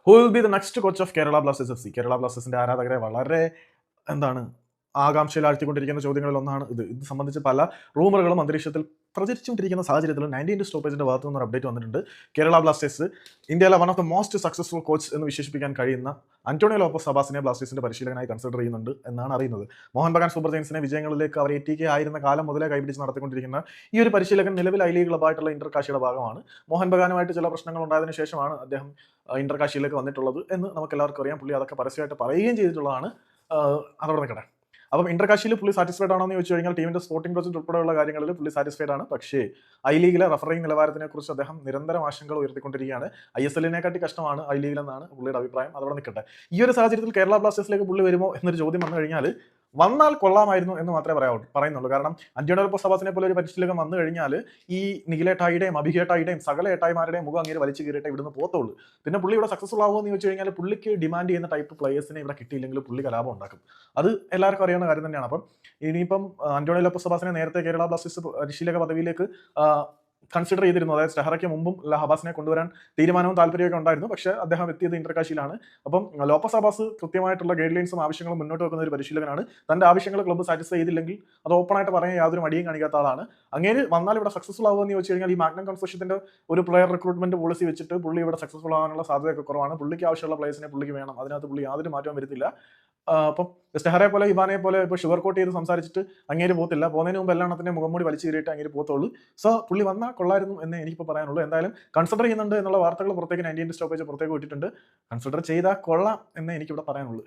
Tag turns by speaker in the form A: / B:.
A: Who will be the next coach of Kerala Blasters FC? Kerala ബ്ലാസ്റ്റേഴ്സിന്റെ ആരാധകരെ വളരെ എന്താണ് ആകാംക്ഷയിൽ ആഴ്ത്തിക്കൊണ്ടിരിക്കുന്ന ചോദ്യങ്ങളിൽ ഒന്നാണ് ഇത് സംബന്ധിച്ച് പല റൂമറുകളും അന്തരീക്ഷത്തിൽ പ്രചരിച്ചുകൊണ്ടിരിക്കുന്ന സാഹചര്യത്തിൽ 90 സ്റ്റോപ്പേജിന്റെ ഭാഗത്തു നിന്ന് ഒരു അപ്ഡേറ്റ് വന്നിട്ടുണ്ട്. കേരള ബ്ലാസ്റ്റേഴ്സ് ഇന്ത്യയിലെ one of the most successful coach എന്ന് വിശേഷിപ്പിക്കാൻ കഴിയുന്ന അന്റോണിയോ ലോപ്പസ് സബാസിനെ ബ്ലാസ്റ്റേഴ്സിന്റെ പരിശീലകനായി കൺസിഡർ ചെയ്യുന്നുണ്ട് എന്നാണ് അറിയുന്നത്. മോഹൻ ബഗാൻ സൂപ്പർ ജയൻസിനെ വിജയങ്ങളിലേക്ക് അവർ ATK ആയിരുന്ന കാലം മുതലേ കൈപിടിച്ച് നടത്തിക്കൊണ്ടിരിക്കുന്ന ഈ ഒരു പരിശീലകൻ നിലവിൽ ഐ ലീഗ് ക്ലബായിട്ടുള്ള ഇന്റർകാശിയുടെ ഭാഗമാണ്. മോഹൻ ബഗാനുമായിട്ട് ചില പ്രശ്നങ്ങൾ ഉണ്ടായതിനു ശേഷമാണ് അദ്ദേഹം ഇന്റർകാശിയിലേക്ക് വന്നിട്ടുള്ളത് എന്ന് നമുക്ക് എല്ലാവർക്കും അറിയാം. പുള്ളി അതൊക്കെ പരസ്യമായിട്ട് പറയുകയും ചെയ്തിട്ടുള്ളതാണ്. അതവിടെ നിൽക്കട്ടെ. അപ്പം ഇന്റർകാശിയിൽ പുള്ളി സാറ്റിസ്ഫൈഡ് ആണോ എന്ന് ചോദിച്ചു കഴിഞ്ഞാൽ ടീമിന്റെ സ്പോർട്ടിംഗ് പ്രോജക്ട് ഉൾപ്പെടെയുള്ള കാര്യങ്ങളിൽ പുള്ളി സാറ്റിസ്ഫൈഡ് ആണ്. പക്ഷേ ഐ ലീഗിലെ റഫറിംഗ് നിലവാരത്തിനെ കുറിച്ച് അദ്ദേഹം നിരന്തരം ആശങ്കകൾ ഉയർത്തിക്കൊണ്ടിരിക്കുകയാണ്. ISL-നെക്കാട്ടി കഷ്ടമാണ് ഐ ലീഗിലെന്നാണ് പുള്ളിയുടെ അഭിപ്രായം. അതവിടെ നിൽക്കട്ടെ. ഈ ഒരു സാഹചര്യത്തിൽ കേരള ബ്ലാസ്റ്റേഴ്സിലേക്ക് പുള്ളി വരുമോ എന്നൊരു ചോദ്യം വന്നു കഴിഞ്ഞാൽ വന്നാൽ കൊള്ളാമായിരുന്നു എന്ന് മാത്രമേ പറയുന്നുള്ളൂ. കാരണം അന്റോണിയോ ലോപ്പസ് സബാസിനെ പോലെ ഒരു പരിശീലകൻ വന്നു കഴിഞ്ഞാൽ ഈ നിഖിലേട്ടായിയുടെയും അഭികേട്ടായിയുടെയും സകല ഏട്ടായിമാരുടെയും മുഖം അങ്ങനെ വലിച്ചു കീറിയിട്ട് ഇവിടുന്ന് പോത്തുള്ളൂ. പിന്നെ പുള്ളി ഇവിടെ സക്സസ്ഫുൾ ആവുമോ എന്ന് ചോദിച്ചു കഴിഞ്ഞാൽ പുള്ളിക്ക് ഡിമാൻഡ് ചെയ്യുന്ന ടൈപ്പ് പ്ലേയേഴ്സിനെ ഇവിടെ കിട്ടിയില്ലെങ്കിൽ പുള്ളി കലാപം ഉണ്ടാക്കും. അത് എല്ലാവർക്കും അറിയാവുന്ന കാര്യം തന്നെയാണ്. അപ്പം ഇനിയിപ്പം അന്റോണിയോ ലോപ്പസ് സബാസിനെ നേരത്തെ കേരള ബ്ലാസ്റ്റേഴ്സ് പരിശീലക പദവിയിലേക്ക് കൺസിഡർ ചെയ്തിരുന്നു. അതായത് സ്റ്റെഹറയ്ക്ക് മുമ്പും ഹബാസിനെ കൊണ്ടുവരാൻ തീരുമാനവും താല്പര്യമൊക്കെ ഉണ്ടായിരുന്നു. പക്ഷേ അദ്ദേഹം എത്തിയത് ഇന്റർകാശിയിലാണ്. അപ്പം ലോപ്പസ് ഹബാസ് കൃത്യമായിട്ടുള്ള ഗൈഡ് ലൈൻസും ആവശ്യങ്ങളും മുന്നോട്ട് വെക്കുന്ന ഒരു പരിശീലകനാണ്. തന്റെ ആവശ്യങ്ങൾ ക്ലബ്ബ് സാറ്റിസ്ഫൈ ചെയ്തില്ലെങ്കിൽ അത് ഓപ്പണായിട്ട് പറയാൻ യാതൊരു മടിയും കാണിക്കാത്ത ആളാണ്. അങ്ങനെ വന്നാൽ ഇവിടെ സക്സസ്ഫുൾ ആവുമെന്ന് ചോദിച്ചു കഴിഞ്ഞാൽ ഈ മാഗ്നം കൺസോർഷ്യത്തിന്റെ ഒരു പ്ലെയർ റിക്രൂട്ട്മെന്റ് പോളിസി വെച്ചിട്ട് പുള്ളി ഇവിടെ സക്സസ്ഫുൾ ആവാനുള്ള സാധ്യതയൊക്കെ കുറവാണ്. പുള്ളിക്ക് ആവശ്യമുള്ള പ്ലേയേഴ്സിനെ പുള്ളിക്ക് വേണം. അതിനകത്ത് പുള്ളി യാതൊരു മാറ്റവും വരുത്തില്ല. അപ്പം സ്റ്റെഹറെ പോലെ ഇവാനെ പോലെ ഇപ്പോൾ ഷുഗർ കോട്ട് ചെയ്ത് സംസാരിച്ചിട്ട് അങ്ങേര് പോത്തില്ല. പോകുന്നതിന് മുമ്പ് എല്ലാണത്തിന്റെ മുഖംമൂടി വലിച്ചു കയറിയിട്ട് അങ്ങേര് പോത്തുള്ളൂ. സോ പുള്ളി വന്നാൽ കൊള്ളായിരുന്നു എന്ന് എനിക്കിപ്പോൾ പറയാനുള്ളൂ. എന്തായാലും കൺസിഡർ ചെയ്യുന്നുണ്ട് എന്നുള്ള വാർത്തകൾ പുറത്തേക്ക് 90 സ്റ്റോപ്പേജ് പുറത്തേക്ക് വിട്ടിട്ടുണ്ട്. കൺസിഡർ ചെയ്താൽ കൊള്ളാം എന്നേ എനിക്കിവിടെ പറയാനുള്ളൂ.